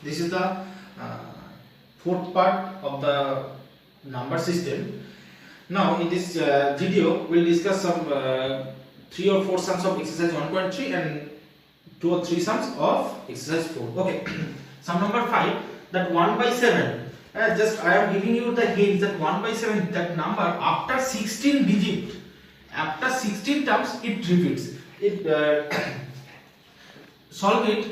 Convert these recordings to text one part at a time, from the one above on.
This is the fourth part of the number system. Now in this video we'll discuss some 3 or 4 sums of exercise 1.3 and 2 or 3 sums of exercise 4. Okay. Sum number 5, that 1 by 7. Just I am giving you the hint that 1 by 7, that number after 16 digit, after 16 terms it repeats. Solve it.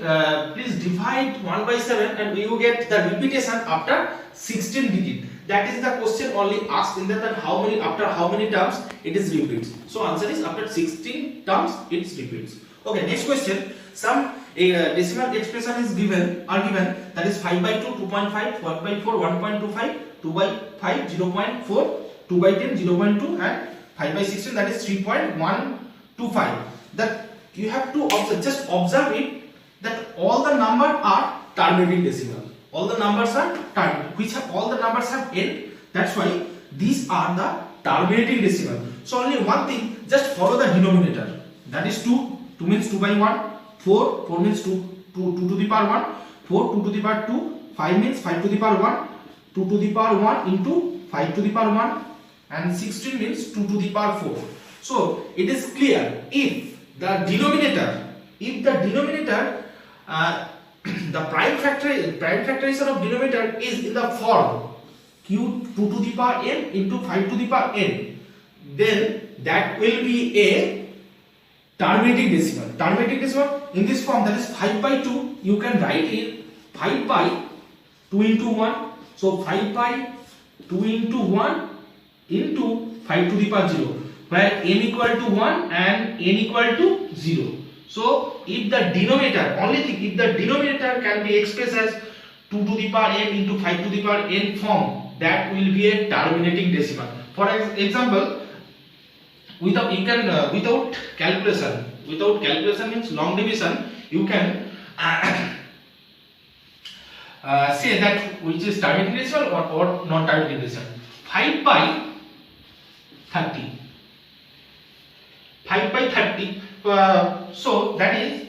Please divide 1 by 7 and you get the repetition after 16 digit. That is the question only asked in that how many, after how many terms it is repeats. So answer is after 16 terms it repeats. Okay, next question. Some decimal expression is given, that is 5 by 2, 2.5, 4 by 4, 1.25, 2 by 5, 0.4, 2 by 10, 0.2 and 5 by 16, that is 3.125. That you have to observe, just observe it, that all the numbers are terminating decimal. All the numbers are terminating, all the numbers have n. That's why these are the terminating decimal. So only one thing, just follow the denominator. That is 2. 2 means 2 by 1. 4 means 2 to the power 1. 4 2 to the power 2. 5 means 5 to the power 1. 2 to the power 1 into 5 to the power 1. And 16 means 2 to the power 4. So it is clear, if the denominator, the prime factorization of denominator is in the form q 2 to the power n into 5 to the power n, then that will be a terminating decimal. Terminating decimal in this form, that is 5 by 2, you can write it 5 by 2 into 1. So 5 by 2 into 1 into 5 to the power 0, where n equal to 1 and n equal to 0. So if the denominator, only thing, if the denominator can be expressed as 2 to the power n into 5 to the power n form, that will be a terminating decimal. For example, without calculation means long division, you can say that which is terminating decimal or non terminating decimal. 5 by 30. 5 by 30. So that is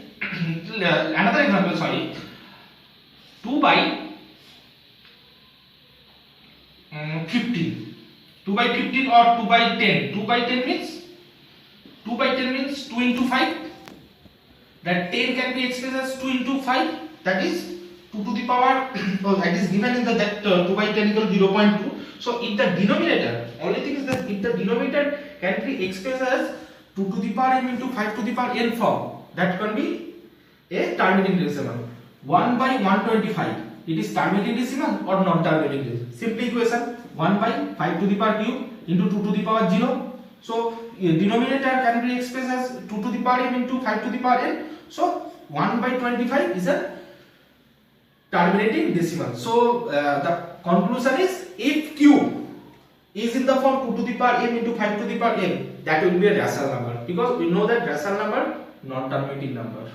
another example. Sorry, 2 by 15. 2 by 15 or 2 by 10. 2 by 10 means 2 into 5. That 10 can be expressed as 2 into 5. That is 2 to the power. That is given in the 2 by 10 equals 0.2. So if the denominator, only thing is that if the denominator can be expressed as 2 to the power m into 5 to the power n form, that can be a terminating decimal. 1 by 125, it is terminating decimal or non terminating decimal? Simple equation, 1 by 5 to the power cube into 2 to the power 0. So denominator can be expressed as 2 to the power m into 5 to the power n. So 1 by 25 is a terminating decimal. So the conclusion is, if q is in the form 2 to the power m into 5 to the power n, that will be a rational number, because we know that rational number, non-terminating number.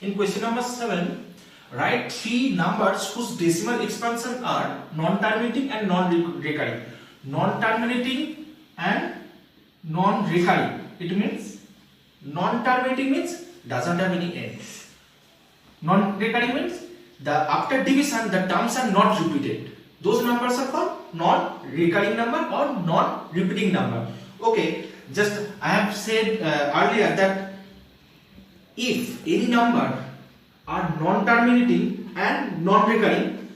In question number 7, write 3 numbers whose decimal expansion are non-terminating and non-recurring. Non-terminating and non-recurring. It means non-terminating means doesn't have any end. Non-recurring means the after division the terms are not repeated. Those numbers are called non-recurring number or non-repeating number. Okay, just I have said earlier that if any number are non-terminating and non-recurring,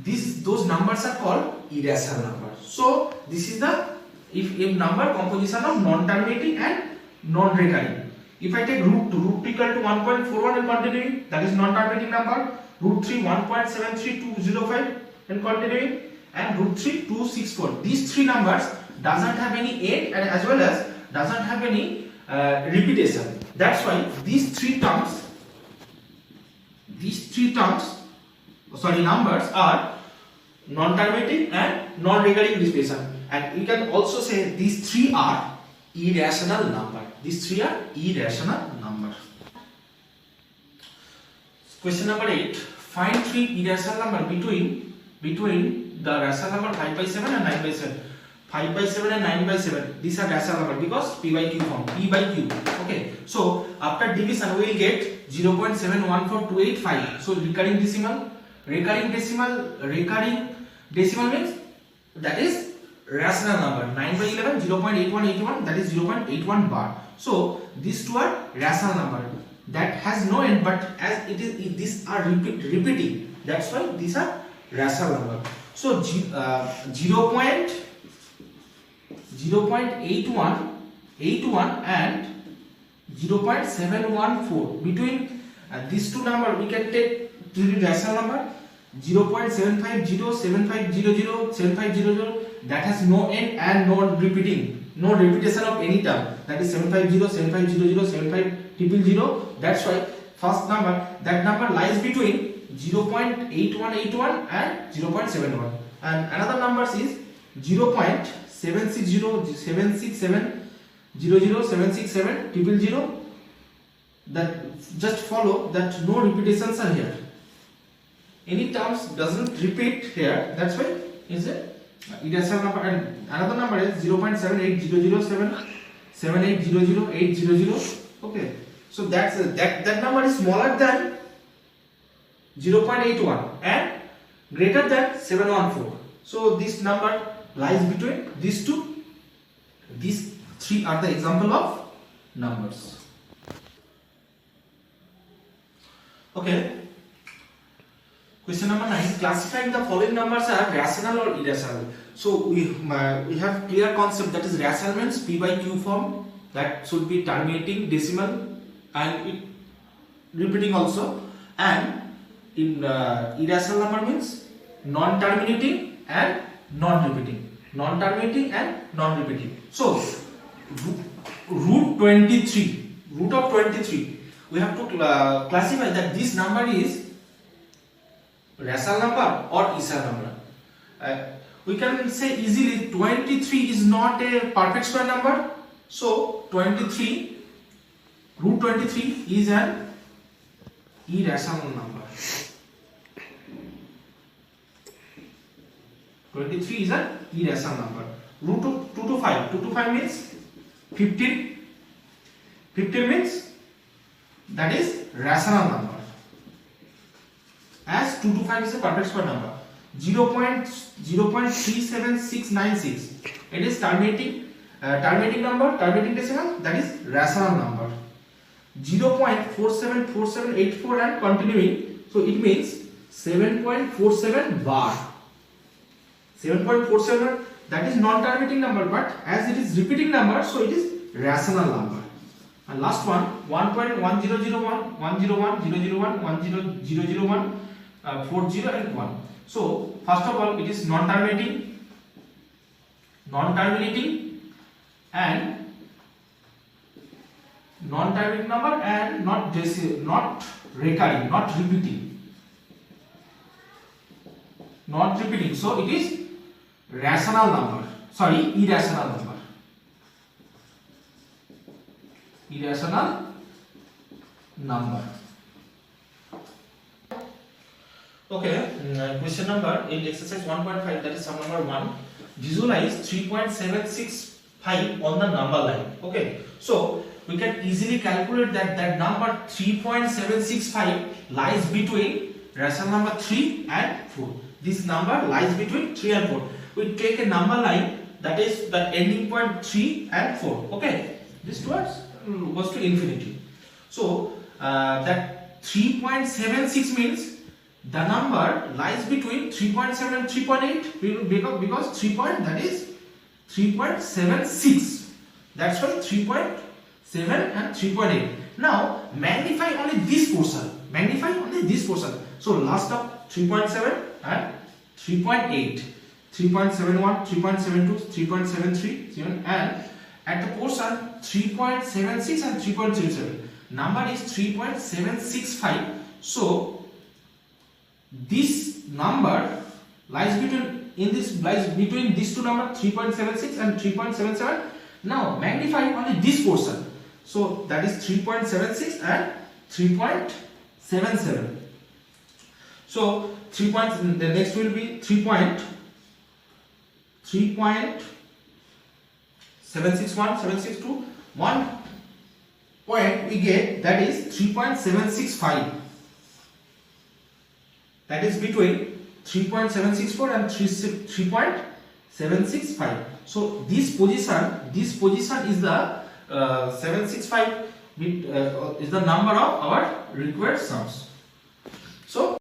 those numbers are called irrational numbers. So this is the if number composition of non-terminating and non-recurring. If I take root 2, root equal to 1.41 and continuing, that is non-terminating number. Root 3, 1.73205 and continuing, and root 3, 264. These 3 numbers doesn't have any end and as well as doesn't have any repetition. That's why these three numbers are non-terminating and non-recurring repetition. And you can also say these 3 are irrational number. These 3 are irrational number. Question number 8. Find 3 irrational number between the rational number 5 by 7 and 9 by 7. 5 by 7 and 9 by 7. These are rational number because P by Q form. P by Q. Okay. So after division we will get 0.714285. So recurring decimal means that is rational number. 9 by 11 0.8181, that is 0.81 bar. So these two are rational number that has no end, but as it is these are repeating, that's why these are rational number. So 0.81 and 0.714, between these two number we can take three rational number. 0.750, 7500, 7500, that has no end and no repetition of any term, that is 750, 7500, 75000. That's why first number, that number lies between 0.8181 and 0.71, and another number is 0.760, 76700, 76700. That just follow that no repetitions are here, any terms doesn't repeat here, that's why is a irrational number. And another number is 0.78007, 7800800. Okay, so that number is smaller than 0.81 and greater than 714. So this number lies between these two. These three are the example of numbers. Okay. Question number 9. Classifying the following numbers are rational or irrational. So we have clear concept, that is rational means P by Q form, that should be terminating decimal and it repeating also, and in irrational number means non-terminating and non-repeating. So root of 23, we have to classify that this number is rational number or irrational number. We can say easily 23 is not a perfect square number. So root 23 is an irrational number. 23 is an irrational number. Root of 2 to 5. 2 to 5 means 15. 15 means that is rational number. As 2 to 5 is a perfect square number. 0.37696, it is terminating number, terminating decimal, that is rational number. 0.474784 and continuing, so it means 7.47 bar. 7.47, that is non-terminating number, but as it is repeating number, so it is rational number. And last one, 1.1001, 101, 001, 10001, 40 and 1. So first of all, it is non-terminating and non-terminating number and not recurring, not repeating. So it is irrational number. Okay, question number in exercise 1.5, that is sum number 1. Visualize 3.765 on the number line. Okay, so we can easily calculate that number 3.765 lies between rational number 3 and 4. This number lies between 3 and 4. We take a number line that is the ending point 3 and 4. Okay, this goes to infinity. So that 3.76 means the number lies between 3.7 and 3.8 because 3 point, that is 3.76. That's why 3.7 and 3.8. Now magnify only this portion. So last of 3.7 and 3.8, 3.71, 3.72, 3.73, and at the portion 3.76 and 3.37. Number is 3.765. So this number lies between these two numbers, 3.76 and 3.77. Now magnify only this portion. So that is 3.76 and 3.77. So the next will be 3.77 761, 762. One point we get, that is 3.765. That is between 3.764 and 3.765. So this position is the 765 is the number of our required sums. So